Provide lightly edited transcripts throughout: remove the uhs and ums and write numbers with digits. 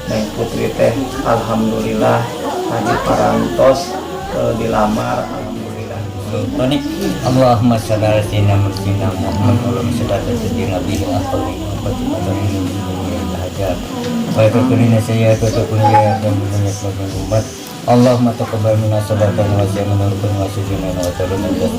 Neng Putri teh alhamdulillah tadi parantos dilamar alhamdulillah. Baik, Allahumma shalli ala sayyidina Muhammad wa ala sayyidina Nabi Muhammad wa ala sayyidina Allahumma taqabbal minna salatana wa siyamana wa sujudana wa tarana ya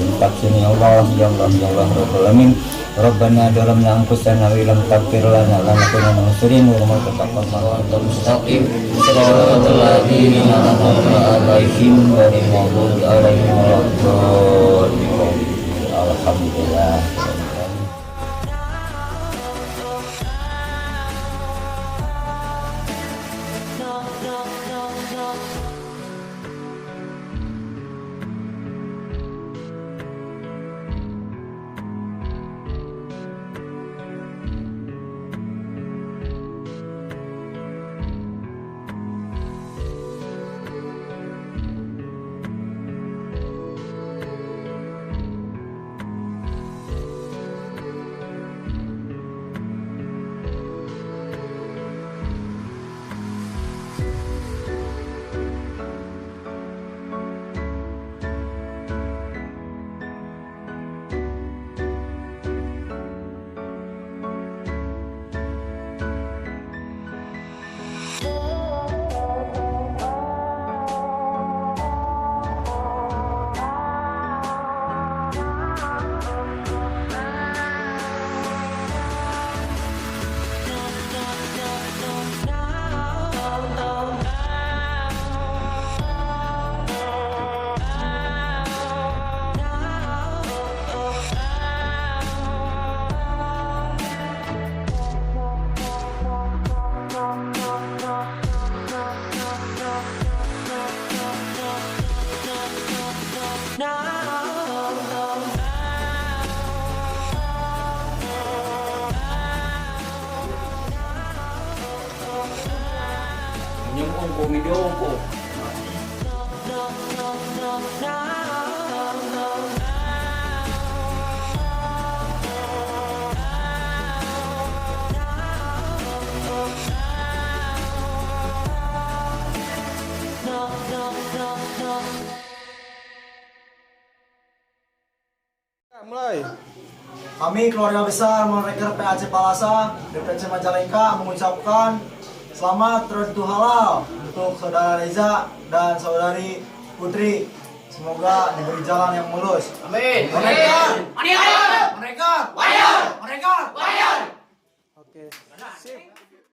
Allah ya Allah ya Allah rabbul alamin Rabbana dalamna anfusana wa lam taghfir lana lanakunanna minasyirin wa ma taqabbal mustaqim shiratal ladzina an'amta 'alaihim ghairil maghdubi 'alaihim waladdallin. Alhamdulillah. Mulai. Kami keluarga besar Monreker PAC Palasa DPC Majalengka mengucapkan selamat Idul Halal untuk saudara Reza dan saudari Putri. Semoga diberi jalan yang mulus. Amin. Amin.